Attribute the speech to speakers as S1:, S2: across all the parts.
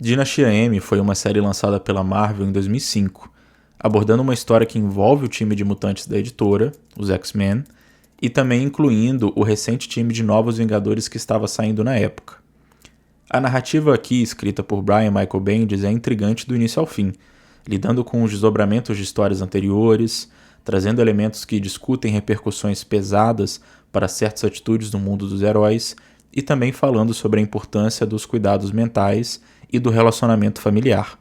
S1: Dinastia M foi uma série lançada pela Marvel em 2005, abordando uma história que envolve o time de mutantes da editora, os X-Men, e também incluindo o recente time de Novos Vingadores que estava saindo na época. A narrativa aqui, escrita por Brian Michael Bendis, é intrigante do início ao fim, lidando com os desdobramentos de histórias anteriores, trazendo elementos que discutem repercussões pesadas para certas atitudes no mundo dos heróis e também falando sobre a importância dos cuidados mentais e do relacionamento familiar.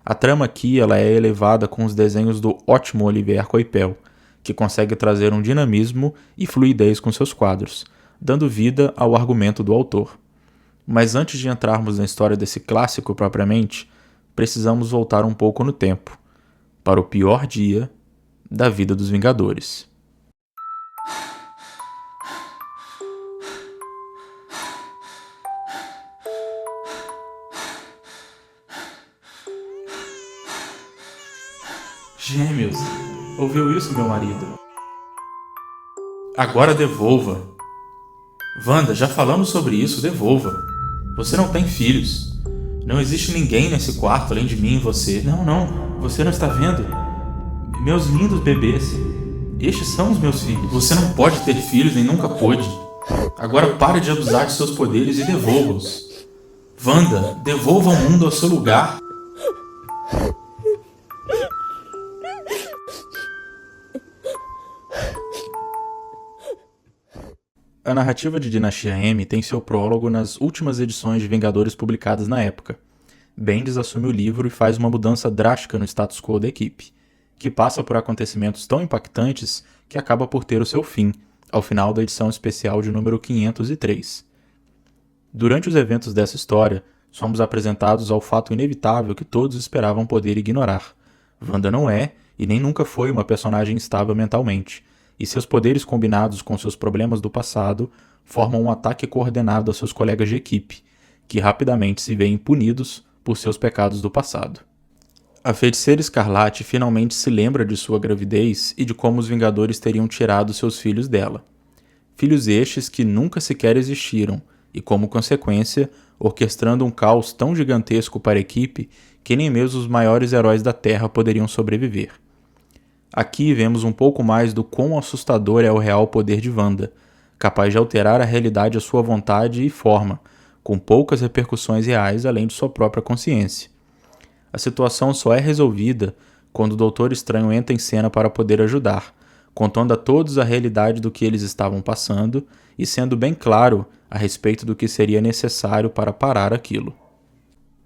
S1: A trama aqui ela é elevada com os desenhos do ótimo Olivier Coipel, que consegue trazer um dinamismo e fluidez com seus quadros, dando vida ao argumento do autor. Mas antes de entrarmos na história desse clássico propriamente, precisamos voltar um pouco no tempo, para o pior dia da vida dos Vingadores. Gêmeos, ouviu isso, meu marido? Agora devolva. Wanda, já falamos sobre isso, devolva. Você não tem filhos. Não existe ninguém nesse quarto além de mim e você. Não, você não está vendo? Meus lindos bebês. Estes são os meus filhos. Você não pode ter filhos nem nunca pôde. Agora pare de abusar de seus poderes e devolva-os. Wanda, devolva o mundo ao seu lugar. A narrativa de Dinastia M tem seu prólogo nas últimas edições de Vingadores publicadas na época. Bendis assume o livro e faz uma mudança drástica no status quo da equipe, que passa por acontecimentos tão impactantes que acaba por ter o seu fim, ao final da edição especial de número 503. Durante os eventos dessa história, somos apresentados ao fato inevitável que todos esperavam poder ignorar. Wanda não é, e nem nunca foi uma personagem estável mentalmente, e seus poderes combinados com seus problemas do passado formam um ataque coordenado a seus colegas de equipe, que rapidamente se veem punidos por seus pecados do passado. A Feiticeira Escarlate finalmente se lembra de sua gravidez e de como os Vingadores teriam tirado seus filhos dela. Filhos estes que nunca sequer existiram e, como consequência, orquestrando um caos tão gigantesco para a equipe que nem mesmo os maiores heróis da Terra poderiam sobreviver. Aqui vemos um pouco mais do quão assustador é o real poder de Wanda, capaz de alterar a realidade à sua vontade e forma, com poucas repercussões reais além de sua própria consciência. A situação só é resolvida quando o Doutor Estranho entra em cena para poder ajudar, contando a todos a realidade do que eles estavam passando e sendo bem claro a respeito do que seria necessário para parar aquilo.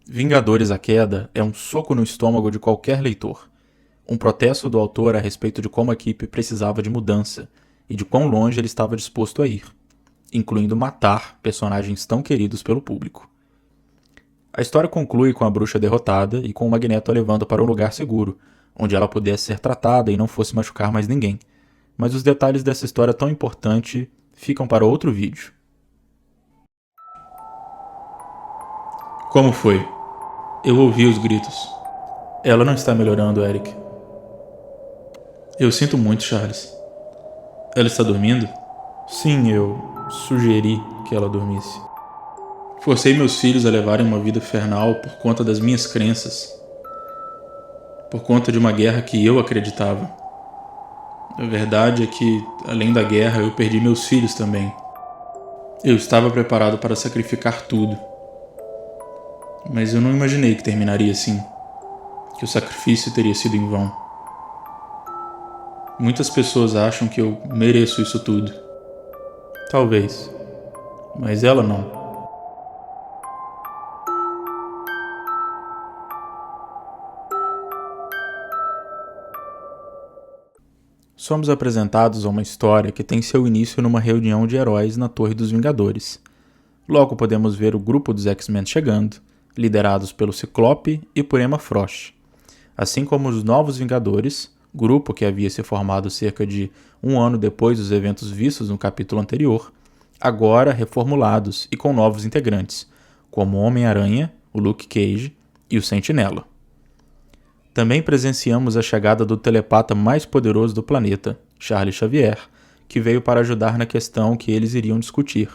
S1: Vingadores: A Queda é um soco no estômago de qualquer leitor. Um protesto do autor a respeito de como a equipe precisava de mudança e de quão longe ele estava disposto a ir, incluindo matar personagens tão queridos pelo público. A história conclui com a bruxa derrotada e com o Magneto a levando para um lugar seguro, onde ela pudesse ser tratada e não fosse machucar mais ninguém. Mas os detalhes dessa história tão importante ficam para outro vídeo. Como foi? Eu ouvi os gritos. Ela não está melhorando, Eric. Eu sinto muito, Charles. Ela está dormindo? Sim, eu sugeri que ela dormisse. Forcei meus filhos a levarem uma vida infernal por conta das minhas crenças. Por conta de uma guerra que eu acreditava. A verdade é que, além da guerra, eu perdi meus filhos também. Eu estava preparado para sacrificar tudo. Mas eu não imaginei que terminaria assim. Que o sacrifício teria sido em vão. Muitas pessoas acham que eu mereço isso tudo. Talvez. Mas ela não. Somos apresentados a uma história que tem seu início numa reunião de heróis na Torre dos Vingadores. Logo podemos ver o grupo dos X-Men chegando, liderados pelo Ciclope e por Emma Frost, assim como os Novos Vingadores, grupo que havia se formado cerca de um ano depois dos eventos vistos no capítulo anterior, agora reformulados e com novos integrantes, como o Homem-Aranha, o Luke Cage e o Sentinela. Também presenciamos a chegada do telepata mais poderoso do planeta, Charles Xavier, que veio para ajudar na questão que eles iriam discutir.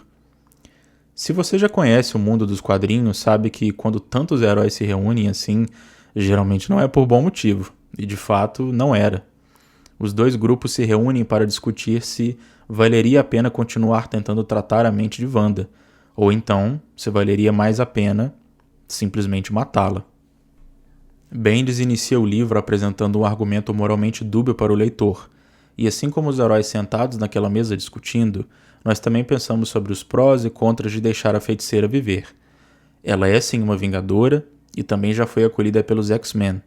S1: Se você já conhece o mundo dos quadrinhos, sabe que quando tantos heróis se reúnem assim, geralmente não é por bom motivo, e de fato não era. Os dois grupos se reúnem para discutir se valeria a pena continuar tentando tratar a mente de Wanda, ou então se valeria mais a pena simplesmente matá-la. Bendis inicia o livro apresentando um argumento moralmente dúbio para o leitor, e assim como os heróis sentados naquela mesa discutindo, nós também pensamos sobre os prós e contras de deixar a feiticeira viver. Ela é sim uma vingadora, e também já foi acolhida pelos X-Men.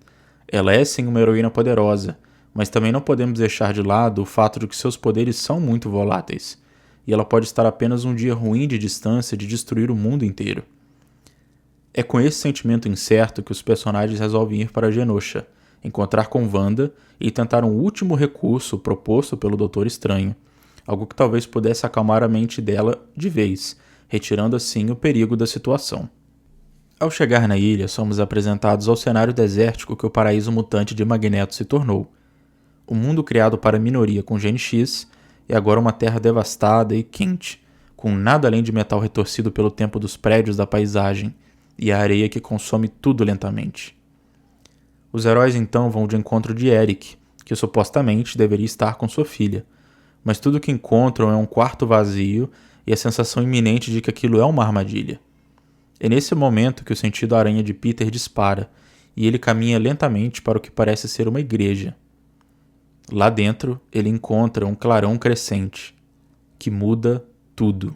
S1: Ela é sim uma heroína poderosa, mas também não podemos deixar de lado o fato de que seus poderes são muito voláteis, e ela pode estar apenas um dia ruim de distância de destruir o mundo inteiro. É com esse sentimento incerto que os personagens resolvem ir para Genosha, encontrar com Wanda e tentar um último recurso proposto pelo Doutor Estranho, algo que talvez pudesse acalmar a mente dela de vez, retirando assim o perigo da situação. Ao chegar na ilha, somos apresentados ao cenário desértico que o paraíso mutante de Magneto se tornou. O mundo criado para a minoria com gene X é agora uma terra devastada e quente, com nada além de metal retorcido pelo tempo dos prédios da paisagem, e a areia que consome tudo lentamente. Os heróis então vão de encontro de Eric, que supostamente deveria estar com sua filha, mas tudo que encontram é um quarto vazio e a sensação iminente de que aquilo é uma armadilha. É nesse momento que o sentido aranha de Peter dispara, e ele caminha lentamente para o que parece ser uma igreja. Lá dentro, ele encontra um clarão crescente, que muda tudo.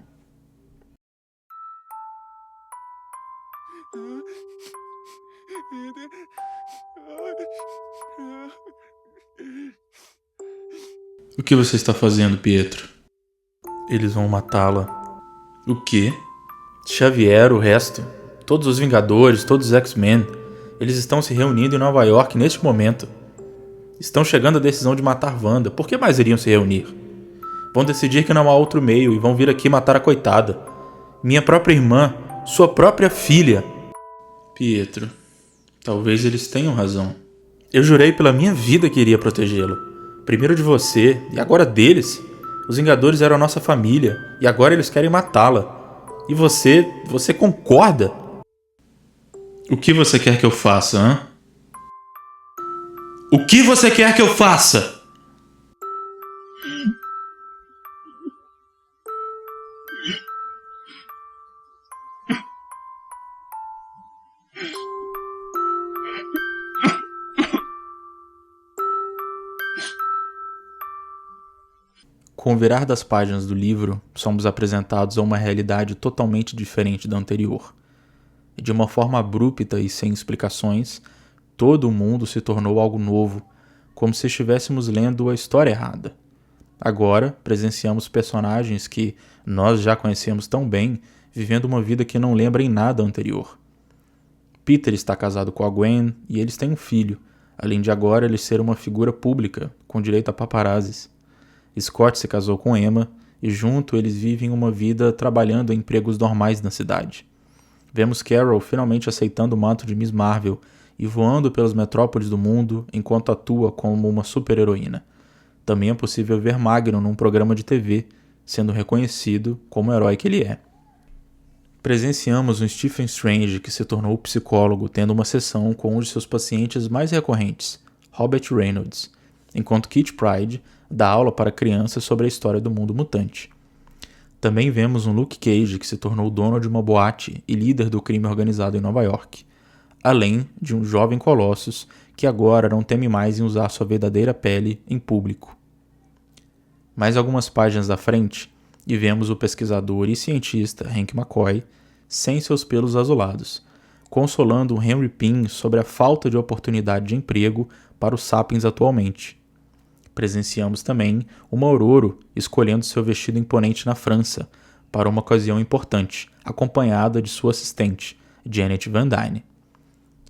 S1: O que você está fazendo, Pietro? Eles vão matá-la. O quê? Xavier, o resto, todos os Vingadores, todos os X-Men, eles estão se reunindo em Nova York neste momento. Estão chegando à decisão de matar Wanda. Por que mais iriam se reunir? Vão decidir que não há outro meio e vão vir aqui matar a coitada. Minha própria irmã, sua própria filha. Pietro, talvez eles tenham razão. Eu jurei pela minha vida que iria protegê-lo. Primeiro de você e agora deles. Os Vingadores eram a nossa família e agora eles querem matá-la. E você concorda? O que você quer que eu faça, hã? O que você quer que eu faça? Com o virar das páginas do livro, somos apresentados a uma realidade totalmente diferente da anterior. E de uma forma abrupta e sem explicações, todo o mundo se tornou algo novo, como se estivéssemos lendo a história errada. Agora, presenciamos personagens que nós já conhecemos tão bem, vivendo uma vida que não lembra em nada a anterior. Peter está casado com a Gwen e eles têm um filho, além de agora ele ser uma figura pública, com direito a paparazzis. Scott se casou com Emma e junto eles vivem uma vida trabalhando em empregos normais na cidade. Vemos Carol finalmente aceitando o manto de Miss Marvel e voando pelas metrópoles do mundo enquanto atua como uma super-heroína. Também é possível ver Magnum num programa de TV, sendo reconhecido como o herói que ele é. Presenciamos um Stephen Strange que se tornou psicólogo tendo uma sessão com um de seus pacientes mais recorrentes, Robert Reynolds, enquanto Kitty Pryde dá aula para crianças sobre a história do mundo mutante. Também vemos um Luke Cage que se tornou dono de uma boate e líder do crime organizado em Nova York, além de um jovem Colossus que agora não teme mais em usar sua verdadeira pele em público. Mais algumas páginas à frente, e vemos o pesquisador e cientista Hank McCoy sem seus pelos azulados, consolando o Henry Pym sobre a falta de oportunidade de emprego para os Sapiens atualmente. Presenciamos também uma Ororo escolhendo seu vestido imponente na França para uma ocasião importante, acompanhada de sua assistente, Janet Van Dyne.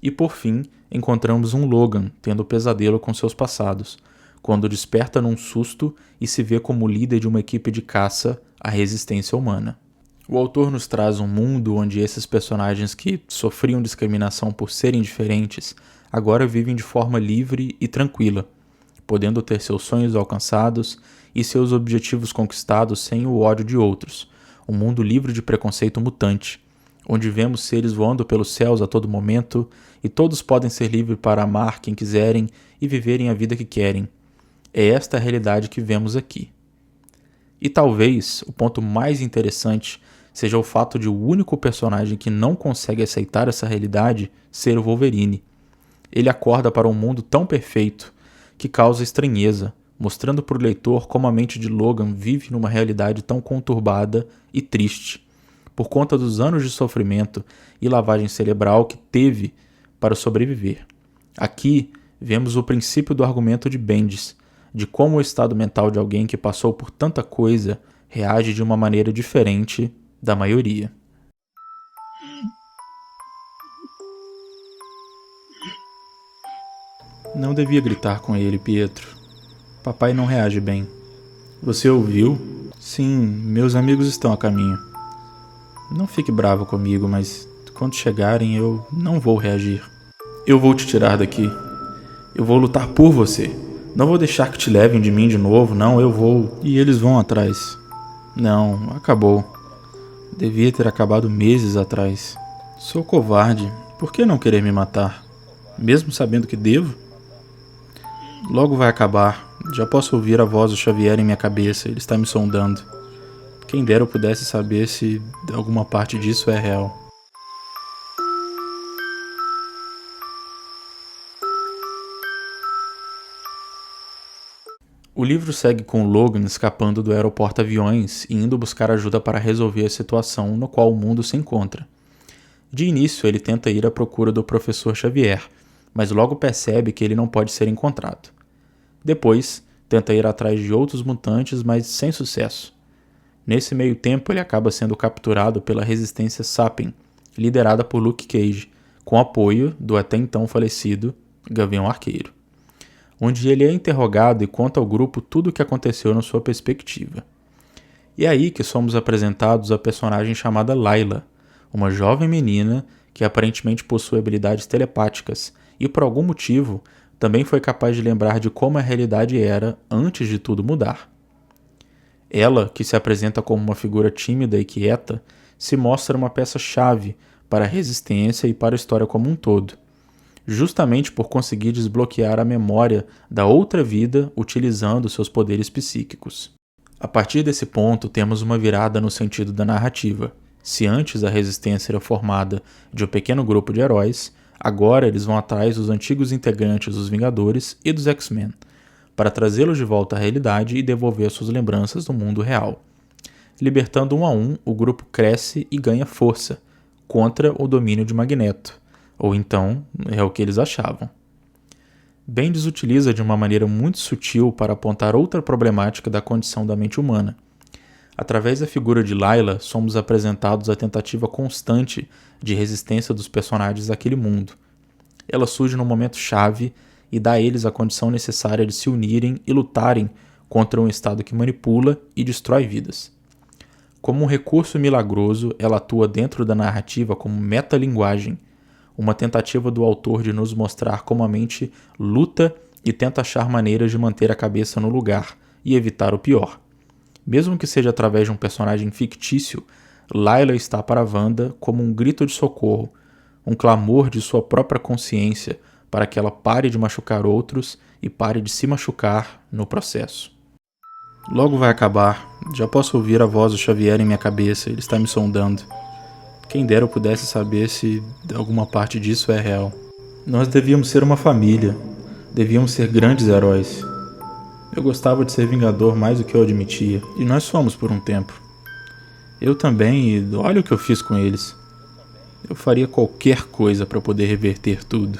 S1: E por fim, encontramos um Logan tendo pesadelo com seus passados, quando desperta num susto e se vê como líder de uma equipe de caça à resistência humana. O autor nos traz um mundo onde esses personagens que sofriam discriminação por serem diferentes agora vivem de forma livre e tranquila, podendo ter seus sonhos alcançados e seus objetivos conquistados sem o ódio de outros, um mundo livre de preconceito mutante, onde vemos seres voando pelos céus a todo momento e todos podem ser livres para amar quem quiserem e viverem a vida que querem. É esta a realidade que vemos aqui. E talvez o ponto mais interessante seja o fato de o único personagem que não consegue aceitar essa realidade ser o Wolverine. Ele acorda para um mundo tão perfeito que causa estranheza, mostrando para o leitor como a mente de Logan vive numa realidade tão conturbada e triste, por conta dos anos de sofrimento e lavagem cerebral que teve para sobreviver. Aqui vemos o princípio do argumento de Bendis, de como o estado mental de alguém que passou por tanta coisa reage de uma maneira diferente da maioria. Não devia gritar com ele, Pietro. Papai não reage bem. Você ouviu? Sim, meus amigos estão a caminho. Não fique bravo comigo, mas quando chegarem eu não vou reagir. Eu vou te tirar daqui. Eu vou lutar por você. Não vou deixar que te levem de mim de novo, não, eu vou. E eles vão atrás. Não, acabou. Devia ter acabado meses atrás. Sou covarde. Por que não querer me matar? Mesmo sabendo que devo? Logo vai acabar. Já posso ouvir a voz do Xavier em minha cabeça. Ele está me sondando. Quem dera eu pudesse saber se alguma parte disso é real. O livro segue com Logan escapando do aeroporto-aviões e indo buscar ajuda para resolver a situação no qual o mundo se encontra. De início, ele tenta ir à procura do professor Xavier, mas logo percebe que ele não pode ser encontrado. Depois, tenta ir atrás de outros mutantes, mas sem sucesso. Nesse meio tempo, ele acaba sendo capturado pela resistência Sapien, liderada por Luke Cage, com apoio do até então falecido Gavião Arqueiro, onde ele é interrogado e conta ao grupo tudo o que aconteceu na sua perspectiva. E é aí que somos apresentados a personagem chamada Layla, uma jovem menina que aparentemente possui habilidades telepáticas e, por algum motivo, também foi capaz de lembrar de como a realidade era antes de tudo mudar. Ela, que se apresenta como uma figura tímida e quieta, se mostra uma peça-chave para a resistência e para a história como um todo, justamente por conseguir desbloquear a memória da outra vida utilizando seus poderes psíquicos. A partir desse ponto, temos uma virada no sentido da narrativa. Se antes a resistência era formada de um pequeno grupo de heróis, agora eles vão atrás dos antigos integrantes dos Vingadores e dos X-Men, para trazê-los de volta à realidade e devolver suas lembranças do mundo real. Libertando um a um, o grupo cresce e ganha força, contra o domínio de Magneto, ou então é o que eles achavam. Bendis utiliza de uma maneira muito sutil para apontar outra problemática da condição da mente humana. Através da figura de Layla, somos apresentados a tentativa constante de resistência dos personagens daquele mundo. Ela surge num momento chave e dá a eles a condição necessária de se unirem e lutarem contra um estado que manipula e destrói vidas. Como um recurso milagroso, ela atua dentro da narrativa como metalinguagem, uma tentativa do autor de nos mostrar como a mente luta e tenta achar maneiras de manter a cabeça no lugar e evitar o pior. Mesmo que seja através de um personagem fictício, Layla está para Wanda como um grito de socorro, um clamor de sua própria consciência para que ela pare de machucar outros e pare de se machucar no processo. Logo vai acabar. Já posso ouvir a voz do Xavier em minha cabeça. Ele está me sondando. Quem dera eu pudesse saber se alguma parte disso é real. Nós devíamos ser uma família. Devíamos ser grandes heróis. Eu gostava de ser Vingador mais do que eu admitia. E nós fomos por um tempo. Eu também, e olha o que eu fiz com eles. Eu faria qualquer coisa para poder reverter tudo.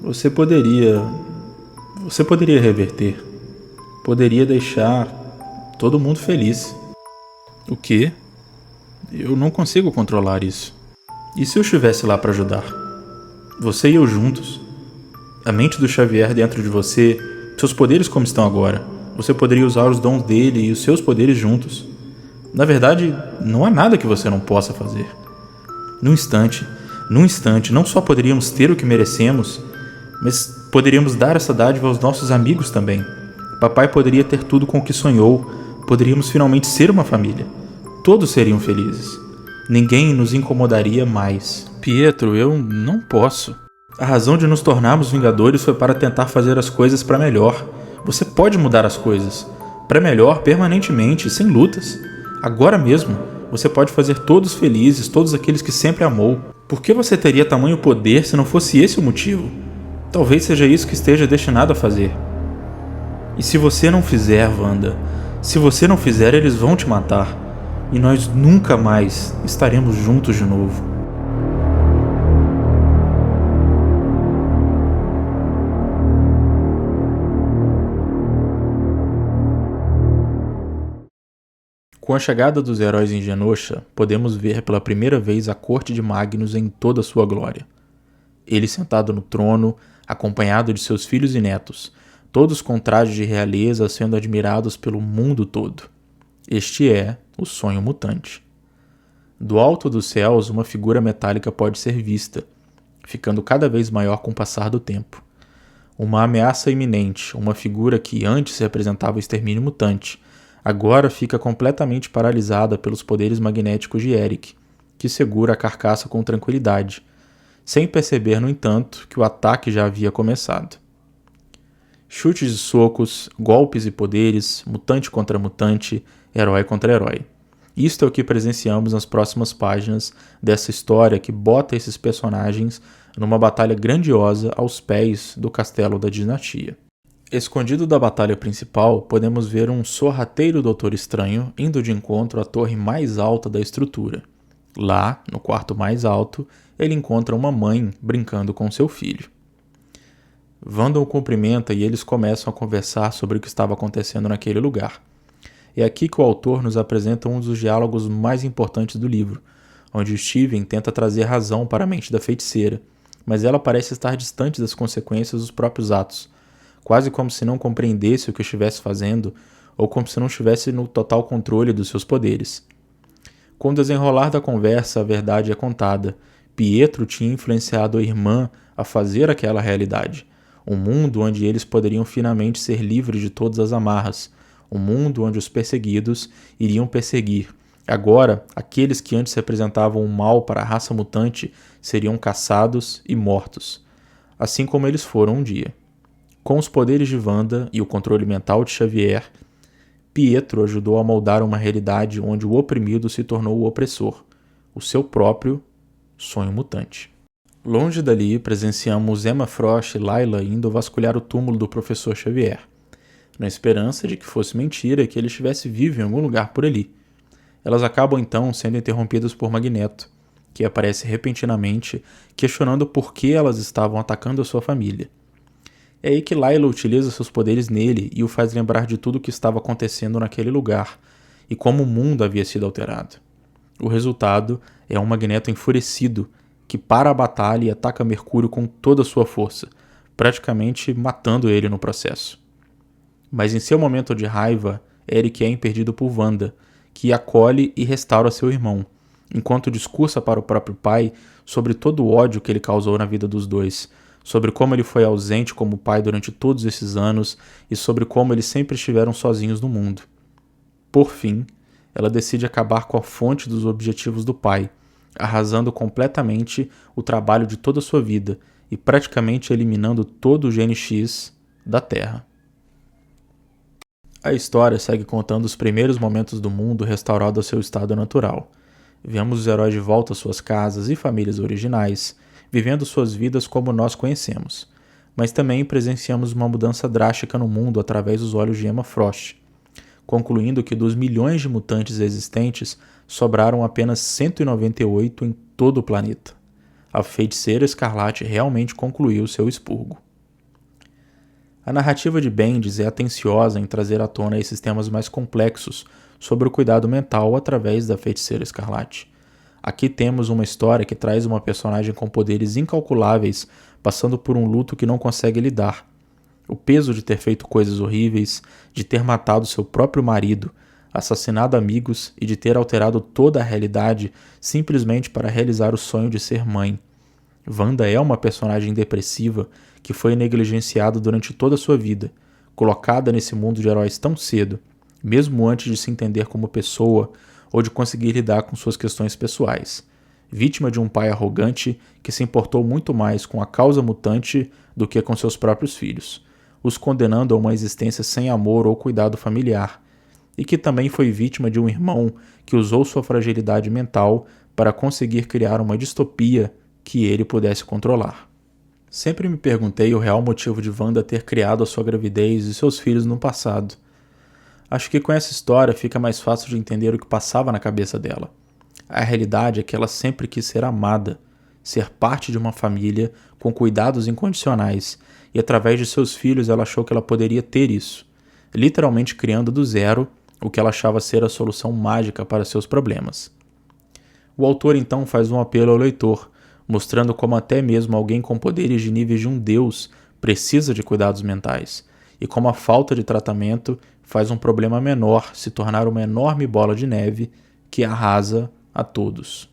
S1: Você poderia reverter. Poderia deixar todo mundo feliz. O quê? Eu não consigo controlar isso. E se eu estivesse lá para ajudar? Você e eu juntos. A mente do Xavier dentro de você, seus poderes como estão agora. Você poderia usar os dons dele e os seus poderes juntos. Na verdade, não há nada que você não possa fazer. Num instante, não só poderíamos ter o que merecemos, mas poderíamos dar essa dádiva aos nossos amigos também. Papai poderia ter tudo com o que sonhou. Poderíamos finalmente ser uma família. Todos seriam felizes. Ninguém nos incomodaria mais. Pietro, eu não posso. A razão de nos tornarmos Vingadores foi para tentar fazer as coisas para melhor. Você pode mudar as coisas para melhor permanentemente, sem lutas. Agora mesmo, você pode fazer todos felizes, todos aqueles que sempre amou. Por que você teria tamanho poder se não fosse esse o motivo? Talvez seja isso que esteja destinado a fazer. E se você não fizer, Wanda, se você não fizer, eles vão te matar. E nós nunca mais estaremos juntos de novo. Com a chegada dos heróis em Genosha, podemos ver pela primeira vez a corte de Magnus em toda sua glória. Ele sentado no trono, acompanhado de seus filhos e netos, todos com trajes de realeza sendo admirados pelo mundo todo. Este é o sonho mutante. Do alto dos céus, uma figura metálica pode ser vista, ficando cada vez maior com o passar do tempo. Uma ameaça iminente, uma figura que antes representava o extermínio mutante, agora fica completamente paralisada pelos poderes magnéticos de Eric, que segura a carcaça com tranquilidade, sem perceber, no entanto, que o ataque já havia começado. Chutes e socos, golpes e poderes, mutante contra mutante, herói contra herói. Isto é o que presenciamos nas próximas páginas dessa história que bota esses personagens numa batalha grandiosa aos pés do castelo da dinastia. Escondido da batalha principal, podemos ver um sorrateiro Doutor Estranho indo de encontro à torre mais alta da estrutura. Lá, no quarto mais alto, ele encontra uma mãe brincando com seu filho. Wanda o cumprimenta e eles começam a conversar sobre o que estava acontecendo naquele lugar. É aqui que o autor nos apresenta um dos diálogos mais importantes do livro, onde Steven tenta trazer razão para a mente da feiticeira, mas ela parece estar distante das consequências dos próprios atos, quase como se não compreendesse o que estivesse fazendo, ou como se não estivesse no total controle dos seus poderes. Com o desenrolar da conversa, a verdade é contada. Pietro tinha influenciado a irmã a fazer aquela realidade, um mundo onde eles poderiam finalmente ser livres de todas as amarras, um mundo onde os perseguidos iriam perseguir. Agora, aqueles que antes representavam o mal para a raça mutante seriam caçados e mortos, assim como eles foram um dia. Com os poderes de Wanda e o controle mental de Xavier, Pietro ajudou a moldar uma realidade onde o oprimido se tornou o opressor, o seu próprio sonho mutante. Longe dali, presenciamos Emma Frost e Layla indo vasculhar o túmulo do professor Xavier, na esperança de que fosse mentira e que ele estivesse vivo em algum lugar por ali. Elas acabam então sendo interrompidas por Magneto, que aparece repentinamente, questionando por que elas estavam atacando a sua família. É aí que Layla utiliza seus poderes nele e o faz lembrar de tudo o que estava acontecendo naquele lugar e como o mundo havia sido alterado. O resultado é um Magneto enfurecido que para a batalha e ataca Mercúrio com toda a sua força, praticamente matando ele no processo. Mas em seu momento de raiva, Eric é impedido por Wanda, que acolhe e restaura seu irmão, enquanto discursa para o próprio pai sobre todo o ódio que ele causou na vida dos dois, sobre como ele foi ausente como pai durante todos esses anos e sobre como eles sempre estiveram sozinhos no mundo. Por fim, ela decide acabar com a fonte dos objetivos do pai, arrasando completamente o trabalho de toda a sua vida e praticamente eliminando todo o gene X da Terra. A história segue contando os primeiros momentos do mundo restaurado ao seu estado natural. Vemos os heróis de volta às suas casas e famílias originais, vivendo suas vidas como nós conhecemos, mas também presenciamos uma mudança drástica no mundo através dos olhos de Emma Frost, concluindo que dos milhões de mutantes existentes, sobraram apenas 198 em todo o planeta. A Feiticeira Escarlate realmente concluiu seu expurgo. A narrativa de Bendis é atenciosa em trazer à tona esses temas mais complexos sobre o cuidado mental através da Feiticeira Escarlate. Aqui temos uma história que traz uma personagem com poderes incalculáveis passando por um luto que não consegue lidar. O peso de ter feito coisas horríveis, de ter matado seu próprio marido, assassinado amigos e de ter alterado toda a realidade simplesmente para realizar o sonho de ser mãe. Wanda é uma personagem depressiva que foi negligenciada durante toda a sua vida, colocada nesse mundo de heróis tão cedo, mesmo antes de se entender como pessoa, ou de conseguir lidar com suas questões pessoais. Vítima de um pai arrogante que se importou muito mais com a causa mutante do que com seus próprios filhos, os condenando a uma existência sem amor ou cuidado familiar, e que também foi vítima de um irmão que usou sua fragilidade mental para conseguir criar uma distopia que ele pudesse controlar. Sempre me perguntei o real motivo de Wanda ter criado a sua gravidez e seus filhos no passado. Acho que com essa história fica mais fácil de entender o que passava na cabeça dela. A realidade é que ela sempre quis ser amada, ser parte de uma família com cuidados incondicionais, e através de seus filhos ela achou que ela poderia ter isso, literalmente criando do zero o que ela achava ser a solução mágica para seus problemas. O autor então faz um apelo ao leitor, mostrando como até mesmo alguém com poderes de níveis de um deus precisa de cuidados mentais, e como a falta de tratamento faz um problema menor se tornar uma enorme bola de neve que arrasa a todos.